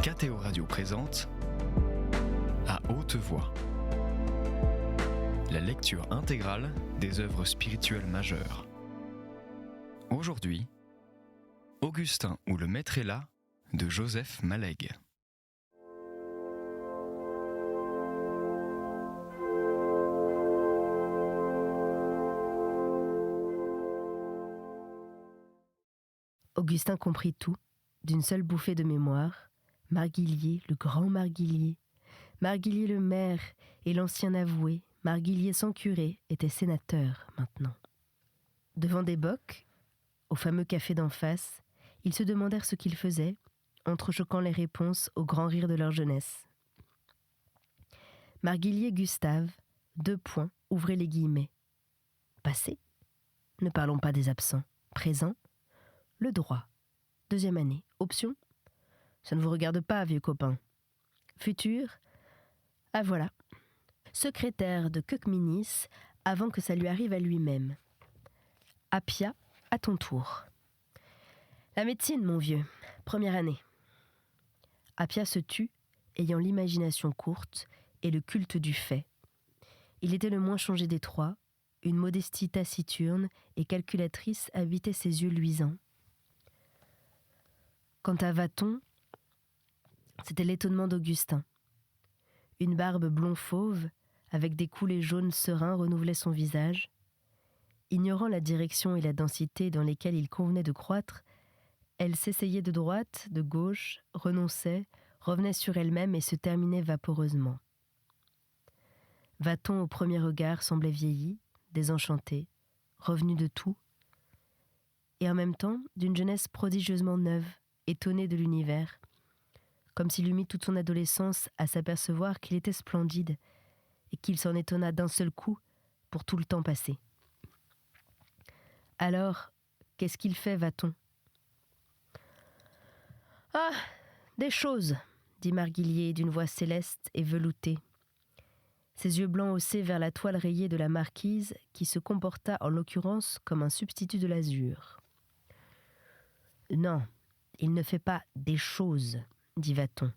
KTO Radio présente À haute voix, la lecture intégrale des œuvres spirituelles majeures. Aujourd'hui, Augustin ou le Maître est là de Joseph Malègue. Augustin comprit tout, d'une seule bouffée de mémoire. Marguillier, le grand Marguillier, Marguillier le maire et l'ancien avoué, Marguillier sans curé, était sénateur maintenant. Devant des bocs, au fameux café d'en face, ils se demandèrent ce qu'ils faisaient, entrechoquant les réponses au grand rire de leur jeunesse. Marguillier Gustave, ouvrez les guillemets. Passé, ne parlons pas des absents. Présent, le droit. 2e année, option. Ça ne vous regarde pas, vieux copain. Futur, ah voilà. Secrétaire de Queuqueminis avant que ça lui arrive à lui-même. Appia, à ton tour. La médecine, mon vieux, 1re année. Appia se tut, ayant l'imagination courte et le culte du fait. Il était le moins changé des trois, une modestie taciturne et calculatrice habitait ses yeux luisants. Quant à Vaton, c'était l'étonnement d'Augustin. Une barbe blond-fauve, avec des coulées jaunes sereins, renouvelait son visage. Ignorant la direction et la densité dans lesquelles il convenait de croître, elle s'essayait de droite, de gauche, renonçait, revenait sur elle-même et se terminait vaporeusement. Vaton, au premier regard, semblait vieilli, désenchanté, revenu de tout, et en même temps d'une jeunesse prodigieusement neuve, étonnée de l'univers, comme s'il eût mis toute son adolescence à s'apercevoir qu'il était splendide et qu'il s'en étonna d'un seul coup pour tout le temps passé. Alors, qu'est-ce qu'il fait, va-t-on ? Ah, des choses, dit Marguillier d'une voix céleste et veloutée. Ses yeux blancs haussés vers la toile rayée de la marquise qui se comporta en l'occurrence comme un substitut de l'azur. Non, il ne fait pas des choses, dit Vaton.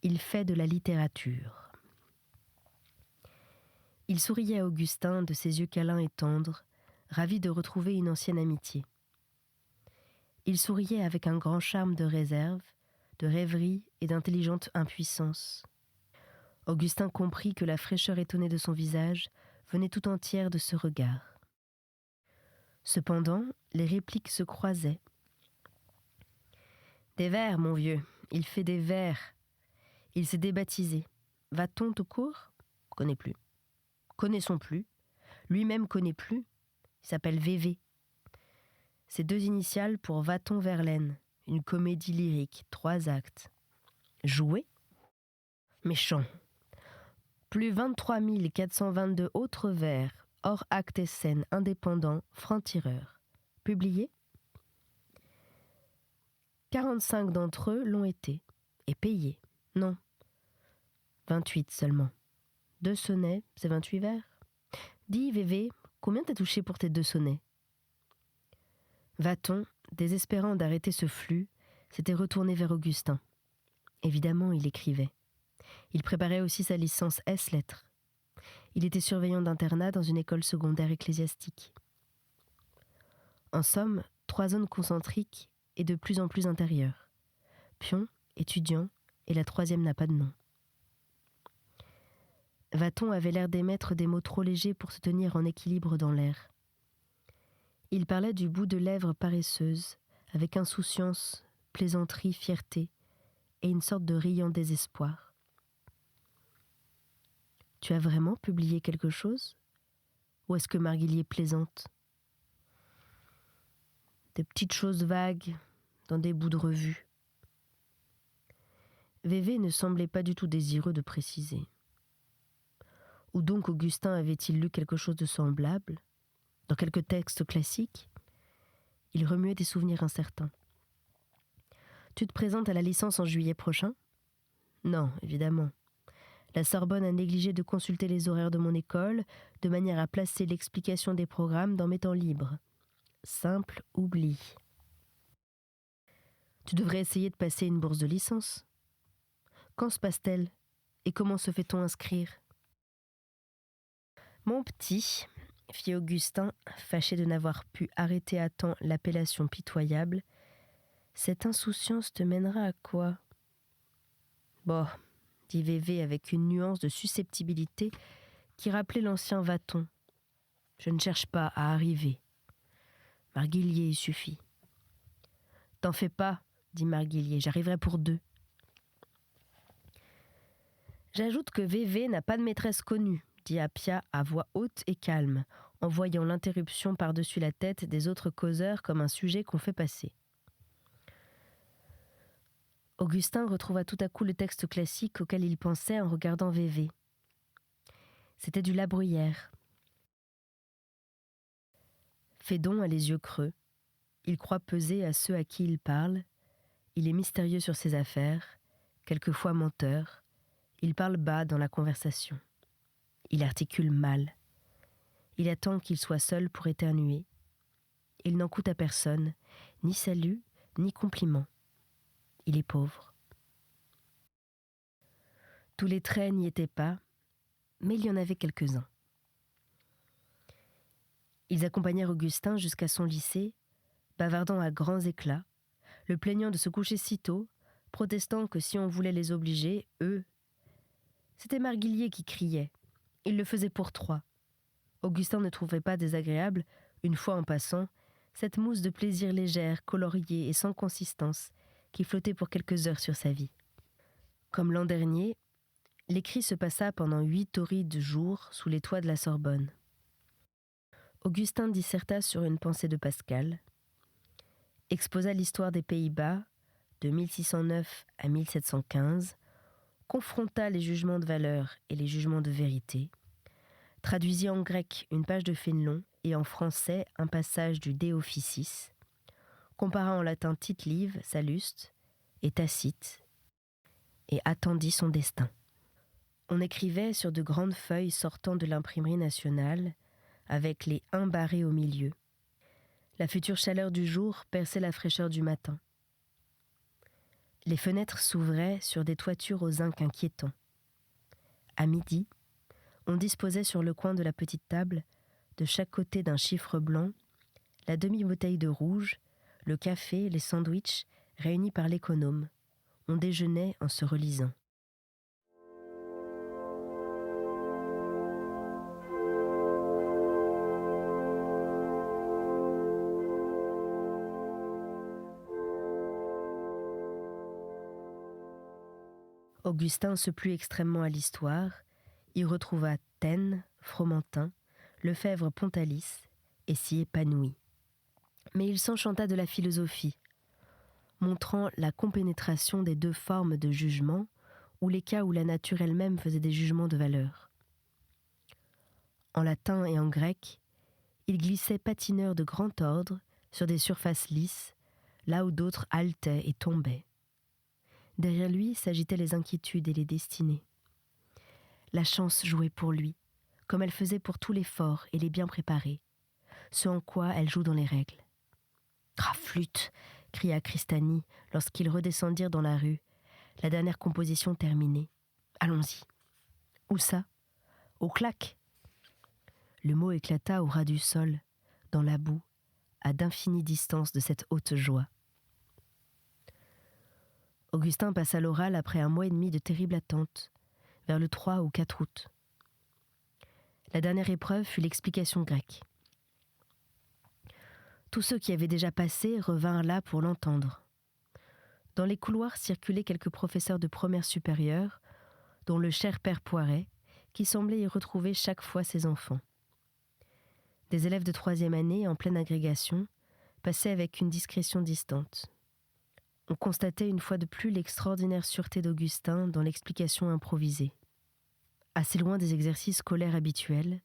Il fait de la littérature. Il souriait à Augustin de ses yeux câlins et tendres, ravi de retrouver une ancienne amitié. Il souriait avec un grand charme de réserve, de rêverie et d'intelligente impuissance. Augustin comprit que la fraîcheur étonnée de son visage venait tout entière de ce regard. Cependant, les répliques se croisaient. Des vers, mon vieux, il fait des vers. Il s'est débaptisé. Va-t-on tout court ? Connaît plus. Connaissons plus. Lui-même connaît plus. Il s'appelle VV. Ses 2 initiales pour Va-t-on Verlaine, une comédie lyrique, 3 actes. Joué ? Méchant. Plus 23 422 autres vers, hors actes et scènes indépendants, francs-tireurs. Publiés ? 45 d'entre eux l'ont été, et payés. Non, 28 seulement. 2 sonnets, c'est 28 vers. Dis, VV, combien t'as touché pour tes 2 sonnets ? Va-t-on, désespérant d'arrêter ce flux, s'était retourné vers Augustin. Évidemment, il écrivait. Il préparait aussi sa licence S-lettres. Il était surveillant d'internat dans une école secondaire ecclésiastique. En somme, 3 zones concentriques et de plus en plus intérieures. Pion, étudiant, et la 3e n'a pas de nom. Vaton avait l'air d'émettre des mots trop légers pour se tenir en équilibre dans l'air. Il parlait du bout de lèvres paresseuse, avec insouciance, plaisanterie, fierté, et une sorte de riant désespoir. « Tu as vraiment publié quelque chose ? Ou est-ce que Marguillier plaisante ? Des petites choses vagues, dans des bouts de revue. » VV ne semblait pas du tout désireux de préciser. Ou donc Augustin avait-il lu quelque chose de semblable ? Dans quelque texte classique ? Il remuait des souvenirs incertains. « Tu te présentes à la licence en juillet prochain ? » Non, évidemment. La Sorbonne a négligé de consulter les horaires de mon école, de manière à placer l'explication des programmes dans mes temps libres. Simple oubli. Tu devrais essayer de passer une bourse de licence. Quand se passe-t-elle et comment se fait-on inscrire ? Mon petit, fit Augustin, fâché de n'avoir pu arrêter à temps l'appellation pitoyable, cette insouciance te mènera à quoi ? Bon, dit Vévé avec une nuance de susceptibilité qui rappelait l'ancien Vaton. Je ne cherche pas à arriver. Marguillier y suffit. T'en fais pas, dit Marguillier, j'arriverai pour 2. J'ajoute que Vévé n'a pas de maîtresse connue, dit Appia à voix haute et calme, en voyant l'interruption par-dessus la tête des autres causeurs comme un sujet qu'on fait passer. Augustin retrouva tout à coup le texte classique auquel il pensait en regardant Vévé. C'était du La Bruyère. Phédon a les yeux creux. Il croit peser à ceux à qui il parle. Il est mystérieux sur ses affaires, quelquefois menteur. Il parle bas dans la conversation. Il articule mal. Il attend qu'il soit seul pour éternuer. Il n'en coûte à personne, ni salut, ni compliment. Il est pauvre. Tous les traits n'y étaient pas, mais il y en avait quelques-uns. Ils accompagnèrent Augustin jusqu'à son lycée, bavardant à grands éclats, le plaignant de se coucher si tôt, protestant que si on voulait les obliger, eux... C'était Marguillier qui criait. Il le faisait pour 3. Augustin ne trouvait pas désagréable, une fois en passant, cette mousse de plaisir légère, coloriée et sans consistance qui flottait pour quelques heures sur sa vie. Comme l'an dernier, l'écrit se passa pendant 8 torrides jours sous les toits de la Sorbonne. Augustin disserta sur une pensée de Pascal, exposa l'histoire des Pays-Bas de 1609 à 1715, confronta les jugements de valeur et les jugements de vérité, traduisit en grec une page de Fénelon et en français un passage du De Officiis, compara en latin Tite-Live, Salluste et Tacite, et attendit son destin. On écrivait sur de grandes feuilles sortant de l'imprimerie nationale, avec les 1 barrés au milieu. La future chaleur du jour perçait la fraîcheur du matin. Les fenêtres s'ouvraient sur des toitures aux zinc inquiétants. À midi, on disposait sur le coin de la petite table, de chaque côté d'un chiffre blanc, la demi-bouteille de rouge, le café, les sandwichs, réunis par l'économe. On déjeunait en se relisant. Augustin se plut extrêmement à l'histoire, y retrouva Taine, Fromentin, Lefebvre-Pontalis, et s'y épanouit. Mais il s'enchanta de la philosophie, montrant la compénétration des 2 formes de jugement, ou les cas où la nature elle-même faisait des jugements de valeur. En latin et en grec, il glissait patineur de grand ordre sur des surfaces lisses, là où d'autres haletaient et tombaient. Derrière lui s'agitaient les inquiétudes et les destinées. La chance jouait pour lui, comme elle faisait pour tous les forts et les bien préparés, ce en quoi elle joue dans les règles. « Ah, flûte !» cria Cristani lorsqu'ils redescendirent dans la rue, la dernière composition terminée. « Allons-y. »« Où ça ? » ?»« Au claque !» Le mot éclata au ras du sol, dans la boue, à d'infinies distances de cette haute joie. Augustin passa l'oral après 1 mois et demi de terrible attente, vers le 3 ou 4 août. La dernière épreuve fut l'explication grecque. Tous ceux qui avaient déjà passé revinrent là pour l'entendre. Dans les couloirs circulaient quelques professeurs de première supérieure, dont le cher père Poiret, qui semblait y retrouver chaque fois ses enfants. Des élèves de 3e année, en pleine agrégation, passaient avec une discrétion distante. On constatait une fois de plus l'extraordinaire sûreté d'Augustin dans l'explication improvisée. Assez loin des exercices scolaires habituels,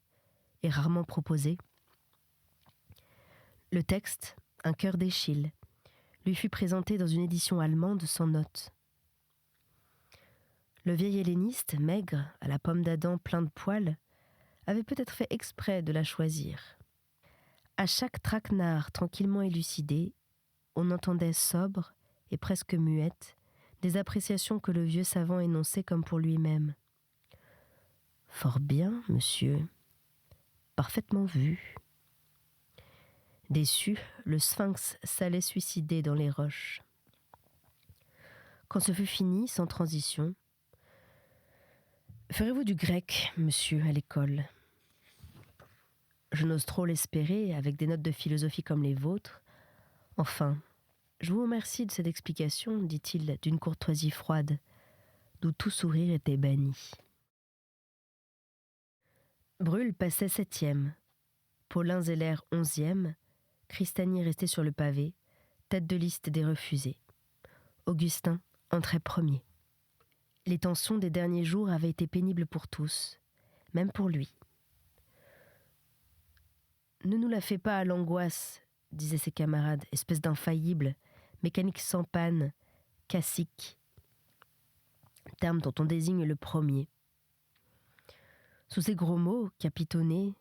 et rarement proposés, le texte, un chœur d'Eschyle, lui fut présenté dans une édition allemande sans notes. Le vieil helléniste, maigre, à la pomme d'Adam plein de poils, avait peut-être fait exprès de la choisir. À chaque traquenard tranquillement élucidé, on entendait sobre et presque muette des appréciations que le vieux savant énonçait comme pour lui-même. « Fort bien, monsieur. Parfaitement vu. » Déçu, le sphinx s'allait suicider dans les roches. Quand ce fut fini, sans transition, « Ferez-vous du grec, monsieur, à l'école ? » Je n'ose trop l'espérer, avec des notes de philosophie comme les vôtres. Enfin, je vous remercie de cette explication, dit-il d'une courtoisie froide, d'où tout sourire était banni. Brûle passait 7e, Paulin Zeller 11e, Cristani restait sur le pavé, tête de liste des refusés. Augustin entrait premier. Les tensions des derniers jours avaient été pénibles pour tous, même pour lui. « Ne nous la fais pas à l'angoisse, » disaient ses camarades, espèce d'infaillible, mécanique sans panne, cacique, terme dont on désigne le premier. Sous ces gros mots, capitonnés,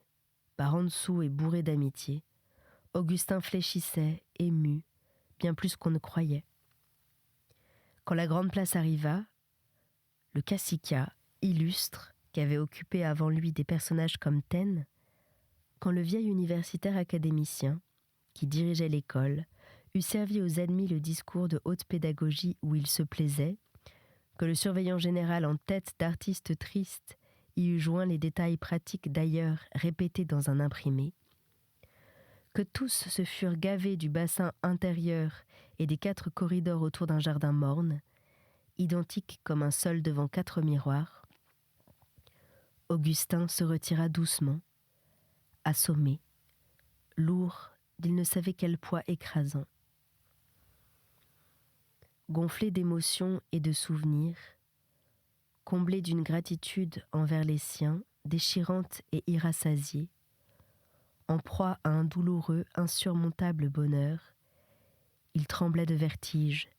par en dessous et bourrés d'amitié, Augustin fléchissait, ému, bien plus qu'on ne croyait. Quand la grande place arriva, le caciquat, illustre, qu'avaient occupé avant lui des personnages comme Taine, quand le vieil universitaire académicien, qui dirigeait l'école, eut servi aux ennemis le discours de haute pédagogie où il se plaisait, que le surveillant général en tête d'artiste triste y eut joint les détails pratiques d'ailleurs répétés dans un imprimé, que tous se furent gavés du bassin intérieur et des 4 corridors autour d'un jardin morne, identique comme un sol devant 4 miroirs, Augustin se retira doucement, assommé, lourd d'il ne savait quel poids écrasant. Gonflé d'émotions et de souvenirs, comblé d'une gratitude envers les siens, déchirante et irrassasiée, en proie à un douloureux, insurmontable bonheur, il tremblait de vertige,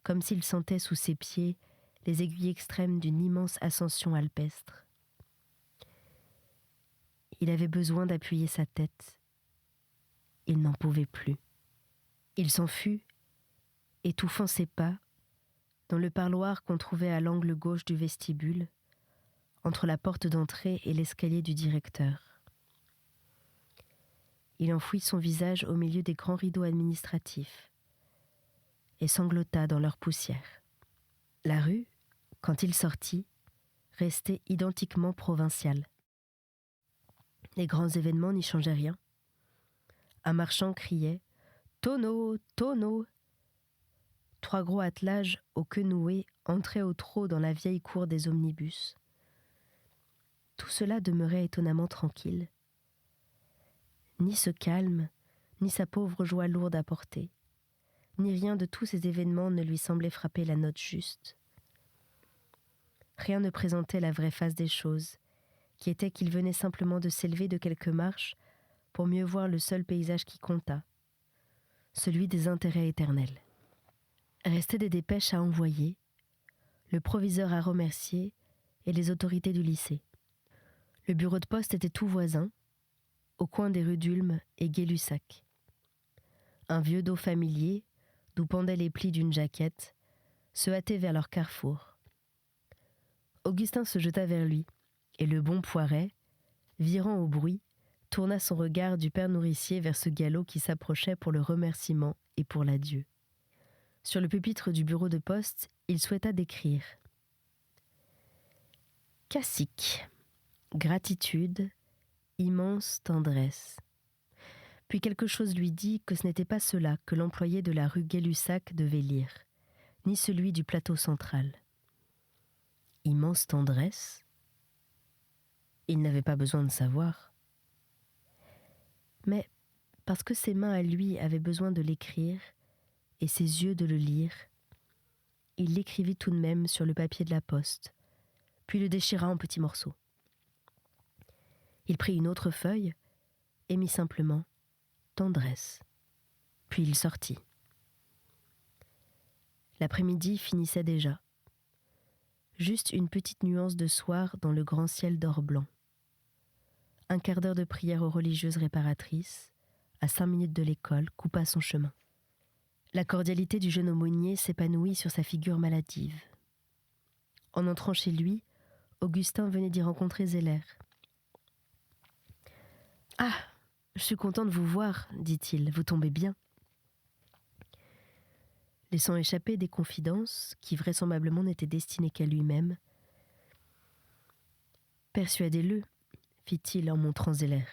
comme s'il sentait sous ses pieds les aiguilles extrêmes d'une immense ascension alpestre. Il avait besoin d'appuyer sa tête. Il n'en pouvait plus. Il s'en fut, étouffant ses pas, dans le parloir qu'on trouvait à l'angle gauche du vestibule, entre la porte d'entrée et l'escalier du directeur. Il enfouit son visage au milieu des grands rideaux administratifs et sanglota dans leur poussière. La rue, quand il sortit, restait identiquement provinciale. Les grands événements n'y changeaient rien. Un marchand criait « Tonneau, tonneau !» 3 gros attelages aux queues nouées entraient au trot dans la vieille cour des omnibus. Tout cela demeurait étonnamment tranquille. Ni ce calme, ni sa pauvre joie lourde à porter, ni rien de tous ces événements ne lui semblait frapper la note juste. Rien ne présentait la vraie face des choses, qui était qu'il venait simplement de s'élever de quelques marches pour mieux voir le seul paysage qui comptât, celui des intérêts éternels. Restaient des dépêches à envoyer, le proviseur à remercier et les autorités du lycée. Le bureau de poste était tout voisin, au coin des rues d'Ulm et Gay-Lussac. Un vieux dos familier, d'où pendaient les plis d'une jaquette, se hâtait vers leur carrefour. Augustin se jeta vers lui, et le bon Poiret, virant au bruit, tourna son regard du père nourricier vers ce galop qui s'approchait pour le remerciement et pour l'adieu. Sur le pupitre du bureau de poste, il souhaita d'écrire « Cacique, gratitude, immense tendresse ». Puis quelque chose lui dit que ce n'était pas cela que l'employé de la rue Gay-Lussac devait lire, ni celui du plateau central. Immense tendresse ? Il n'avait pas besoin de savoir. Mais parce que ses mains à lui avaient besoin de l'écrire, et ses yeux de le lire, il l'écrivit tout de même sur le papier de la poste, puis le déchira en petits morceaux. Il prit une autre feuille et mit simplement « tendresse », puis il sortit. L'après-midi finissait déjà. Juste une petite nuance de soir dans le grand ciel d'or blanc. Un quart d'heure de prière aux religieuses réparatrices, à 5 minutes de l'école, coupa son chemin. La cordialité du jeune aumônier s'épanouit sur sa figure maladive. En entrant chez lui, Augustin venait d'y rencontrer Zeller. « Ah, je suis content de vous voir, dit-il, vous tombez bien. » Laissant échapper des confidences qui vraisemblablement n'étaient destinées qu'à lui-même. « Persuadez-le, fit-il en montrant Zeller.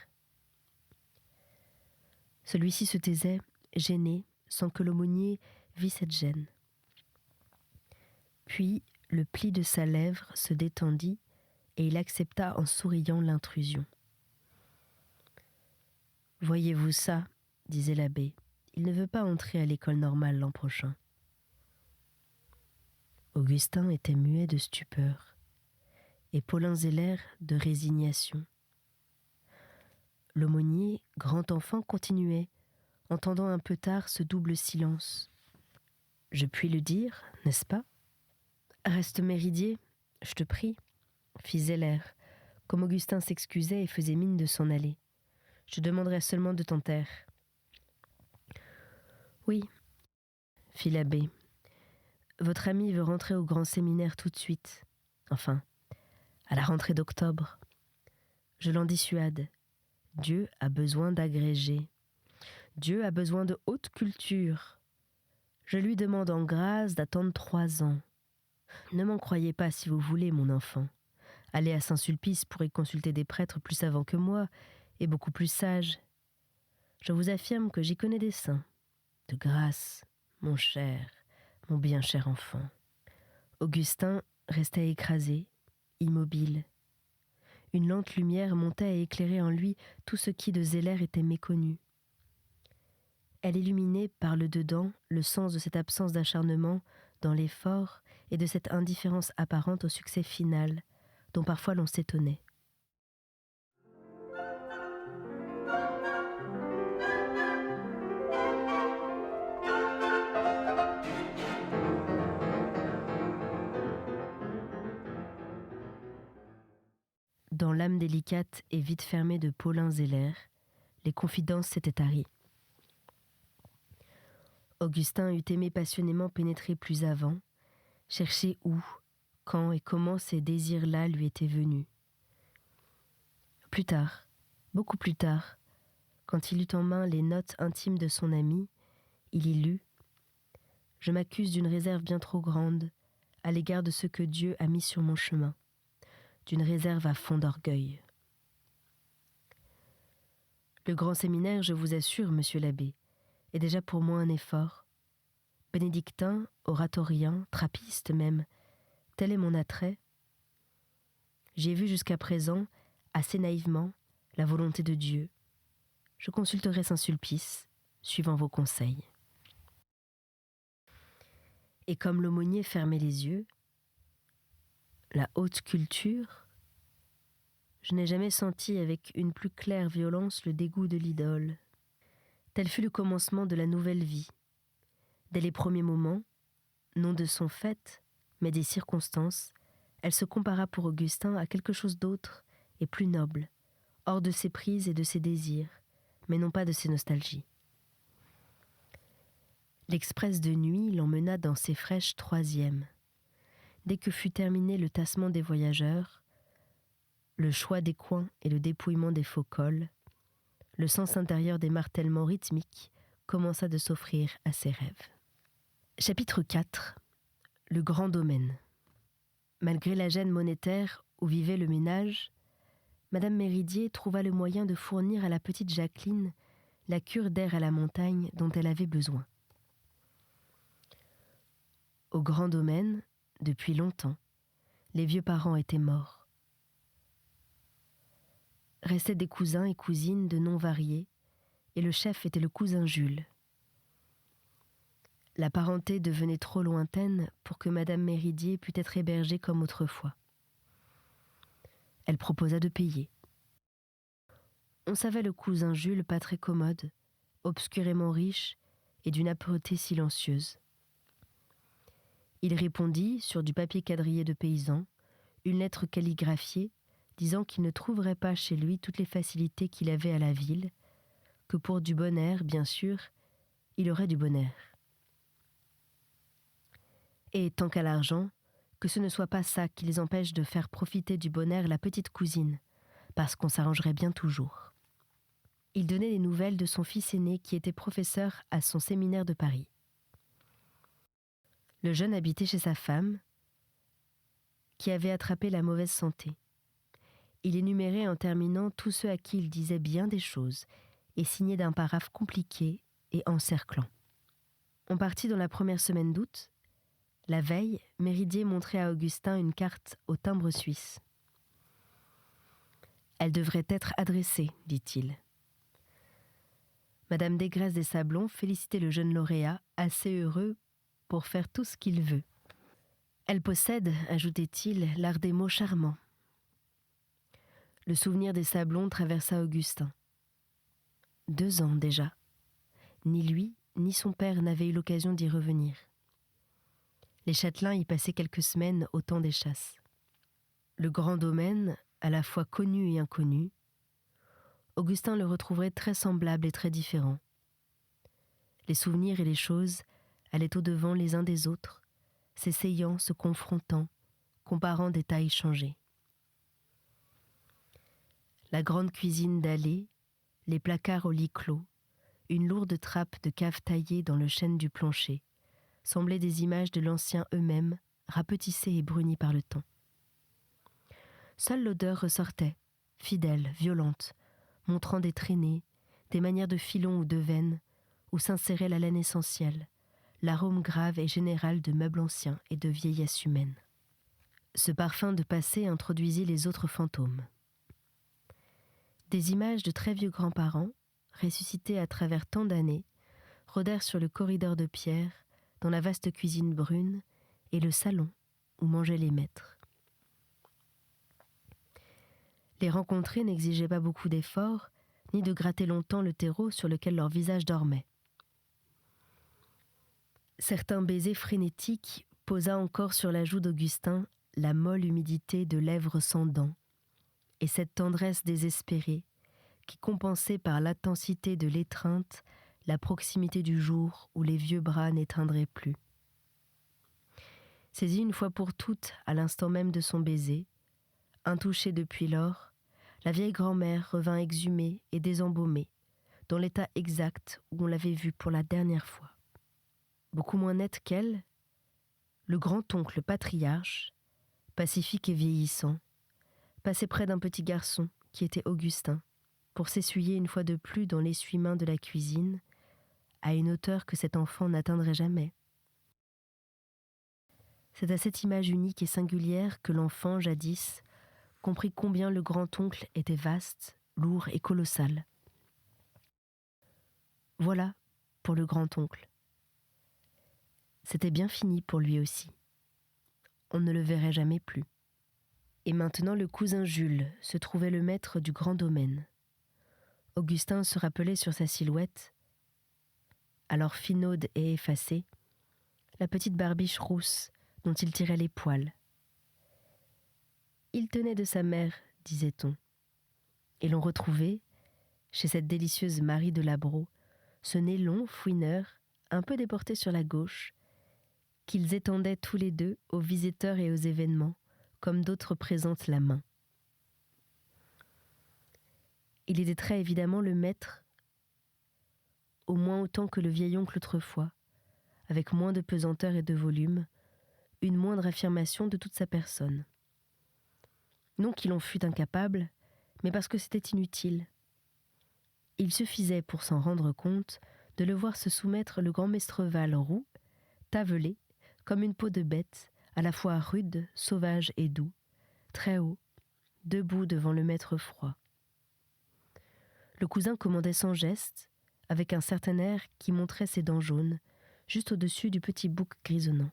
Celui-ci se taisait, gêné, sans que l'aumônier vît cette gêne. Puis, le pli de sa lèvre se détendit et il accepta en souriant l'intrusion. « Voyez-vous ça, disait l'abbé, il ne veut pas entrer à l'école normale l'an prochain. » Augustin était muet de stupeur et Paulin Zeller de résignation. L'aumônier, grand enfant, continuait, entendant un peu tard ce double silence. « Je puis le dire, n'est-ce pas ? Reste Méridier, je te prie, » fit Zeller, comme Augustin s'excusait et faisait mine de s'en aller. « Je demanderai seulement de t'en taire. »« Oui, » fit l'abbé. « Votre ami veut rentrer au grand séminaire tout de suite. Enfin, à la rentrée d'octobre. Je l'en dissuade. Dieu a besoin d'agrégés. Dieu a besoin de haute culture. Je lui demande en grâce d'attendre 3 ans. Ne m'en croyez pas si vous voulez, mon enfant. Allez à Saint-Sulpice pour y consulter des prêtres plus savants que moi et beaucoup plus sages. Je vous affirme que j'y connais des saints. De grâce, mon bien cher enfant. » Augustin restait écrasé, immobile. Une lente lumière montait et éclairait en lui tout ce qui de Zeller était méconnu. Elle illuminait par le dedans le sens de cette absence d'acharnement dans l'effort et de cette indifférence apparente au succès final, dont parfois l'on s'étonnait. Dans l'âme délicate et vite fermée de Paulin Zeller, les confidences s'étaient taries. Augustin eût aimé passionnément pénétrer plus avant, chercher où, quand et comment ces désirs-là lui étaient venus. Plus tard, beaucoup plus tard, quand il eut en main les notes intimes de son ami, il y lut « Je m'accuse d'une réserve bien trop grande à l'égard de ce que Dieu a mis sur mon chemin, d'une réserve à fond d'orgueil. » Le grand séminaire, je vous assure, monsieur l'abbé, est déjà pour moi un effort. Bénédictin, oratorien, trappiste même, tel est mon attrait. J'y ai vu jusqu'à présent, assez naïvement, la volonté de Dieu. Je consulterai Saint-Sulpice, suivant vos conseils. Et comme l'aumônier fermait les yeux, la haute culture, je n'ai jamais senti avec une plus claire violence le dégoût de l'idole. Tel fut le commencement de la nouvelle vie. Dès les premiers moments, non de son fait, mais des circonstances, elle se compara pour Augustin à quelque chose d'autre et plus noble, hors de ses prises et de ses désirs, mais non pas de ses nostalgies. L'express de nuit l'emmena dans ses fraîches troisièmes. Dès que fut terminé le tassement des voyageurs, le choix des coins et le dépouillement des faux cols, le sens intérieur des martèlements rythmiques commença de s'offrir à ses rêves. Chapitre 4. Le grand domaine. Malgré la gêne monétaire où vivait le ménage, Madame Méridier trouva le moyen de fournir à la petite Jacqueline la cure d'air à la montagne dont elle avait besoin. Au grand domaine, depuis longtemps, les vieux parents étaient morts. Restaient des cousins et cousines de noms variés, et le chef était le cousin Jules. La parenté devenait trop lointaine pour que Madame Méridier pût être hébergée comme autrefois. Elle proposa de payer. On savait le cousin Jules pas très commode, obscurément riche et d'une âpreté silencieuse. Il répondit, sur du papier quadrillé de paysan, une lettre calligraphiée disant qu'il ne trouverait pas chez lui toutes les facilités qu'il avait à la ville, que pour du bon air, bien sûr, il aurait du bon air. Et tant qu'à l'argent, que ce ne soit pas ça qui les empêche de faire profiter du bon air la petite cousine, parce qu'on s'arrangerait bien toujours. Il donnait des nouvelles de son fils aîné qui était professeur à son séminaire de Paris. Le jeune habitait chez sa femme, qui avait attrapé la mauvaise santé. Il énumérait en terminant tous ceux à qui il disait bien des choses et signait d'un paraphe compliqué et encerclant. On partit dans la première semaine d'août. La veille, Méridier montrait à Augustin une carte au timbre suisse. « Elle devrait être adressée, dit-il. » Madame Desgraisses des Sablons félicitait le jeune lauréat, assez heureux pour faire tout ce qu'il veut. « Elle possède, ajoutait-il, l'art des mots charmants. » Le souvenir des Sablons traversa Augustin. 2 ans déjà. Ni lui, ni son père n'avaient eu l'occasion d'y revenir. Les Châtelains y passaient quelques semaines au temps des chasses. Le grand domaine, à la fois connu et inconnu, Augustin le retrouverait très semblable et très différent. Les souvenirs et les choses allaient au-devant les uns des autres, s'essayant, se confrontant, comparant des tailles changées. La grande cuisine dallée, les placards au lit clos, une lourde trappe de cave taillée dans le chêne du plancher, semblaient des images de l'ancien eux-mêmes, rapetissés et brunis par le temps. Seule l'odeur ressortait, fidèle, violente, montrant des traînées, des manières de filon ou de veine, où s'insérait la laine essentielle, l'arôme grave et général de meubles anciens et de vieillesse humaine. Ce parfum de passé introduisit les autres fantômes. Des images de très vieux grands-parents, ressuscités à travers tant d'années, rôdèrent sur le corridor de pierre, dans la vaste cuisine brune, et le salon où mangeaient les maîtres. Les rencontrer n'exigeait pas beaucoup d'efforts, ni de gratter longtemps le terreau sur lequel leur visage dormait. Certains baisers frénétiques posa encore sur la joue d'Augustin la molle humidité de lèvres sans dents, et cette tendresse désespérée qui compensait par l'intensité de l'étreinte la proximité du jour où les vieux bras n'éteindraient plus. Saisie une fois pour toutes à l'instant même de son baiser, intouchée depuis lors, la vieille grand-mère revint exhumée et désembaumée, dans l'état exact où on l'avait vue pour la dernière fois. Beaucoup moins nette qu'elle, le grand-oncle patriarche, pacifique et vieillissant, passait près d'un petit garçon qui était Augustin, pour s'essuyer une fois de plus dans l'essuie-main de la cuisine, à une hauteur que cet enfant n'atteindrait jamais. C'est à cette image unique et singulière que l'enfant, jadis, comprit combien le grand-oncle était vaste, lourd et colossal. Voilà pour le grand-oncle. C'était bien fini pour lui aussi. On ne le verrait jamais plus. Et maintenant le cousin Jules se trouvait le maître du grand domaine. Augustin se rappelait sur sa silhouette, alors finaude et effacée, la petite barbiche rousse dont il tirait les poils. Il tenait de sa mère, disait-on, et l'on retrouvait, chez cette délicieuse Marie de Labro, ce nez long, fouineur, un peu déporté sur la gauche, qu'ils étendaient tous les deux aux visiteurs et aux événements, comme d'autres présentent la main. Il était très évidemment le maître, au moins autant que le vieil oncle autrefois, avec moins de pesanteur et de volume, une moindre affirmation de toute sa personne. Non qu'il en fût incapable, mais parce que c'était inutile. Il suffisait, pour s'en rendre compte, de le voir se soumettre le grand Mestreval roux, tavelé, comme une peau de bête, à la fois rude, sauvage et doux, très haut, debout devant le maître froid. Le cousin commandait sans geste, avec un certain air qui montrait ses dents jaunes, juste au-dessus du petit bouc grisonnant.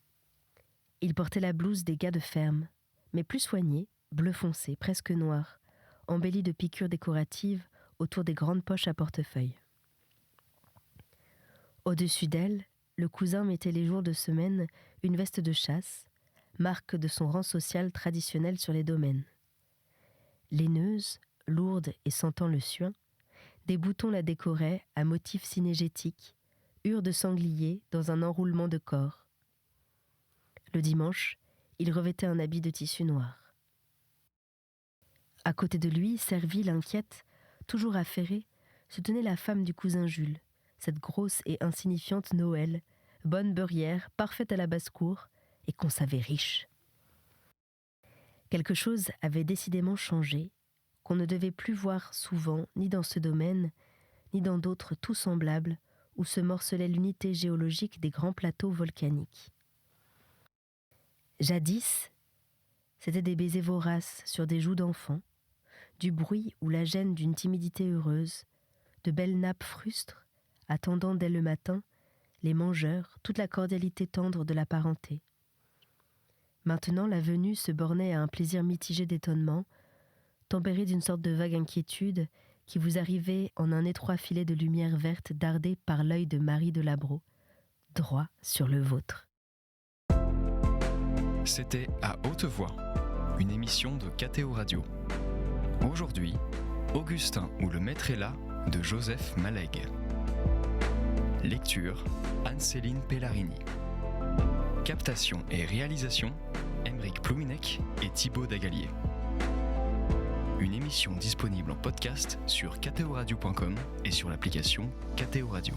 Il portait la blouse des gars de ferme, mais plus soignée, bleu foncé, presque noire, embellie de piqûres décoratives autour des grandes poches à portefeuille. Au-dessus d'elle, le cousin mettait les jours de semaine une veste de chasse, marque de son rang social traditionnel sur les domaines. Laineuse, lourde et sentant le suin, des boutons la décoraient à motifs synégétiques, hure de sanglier dans un enroulement de corps. Le dimanche, il revêtait un habit de tissu noir. À côté de lui, servile, inquiète, toujours affairée, se tenait la femme du cousin Jules, cette grosse et insignifiante Noël, bonne beurrière, parfaite à la basse-cour, et qu'on savait riche. Quelque chose avait décidément changé, qu'on ne devait plus voir souvent, ni dans ce domaine, ni dans d'autres tout semblables, où se morcelait l'unité géologique des grands plateaux volcaniques. Jadis, c'étaient des baisers voraces sur des joues d'enfants, du bruit ou la gêne d'une timidité heureuse, de belles nappes frustres, attendant dès le matin les mangeurs, toute la cordialité tendre de la parenté. Maintenant, la venue se bornait à un plaisir mitigé d'étonnement, tempéré d'une sorte de vague inquiétude qui vous arrivait en un étroit filet de lumière verte dardé par l'œil de Marie de Labro, droit sur le vôtre. C'était À haute voix, une émission de KTO Radio. Aujourd'hui, Augustin ou le maître est là de Joseph Malègue. Lecture, Anne-Céline Pellarini. Captation et réalisation, Aymeric Plouminec et Thibaut Dagalier. Une émission disponible en podcast sur ktoradio.com et sur l'application KTO Radio.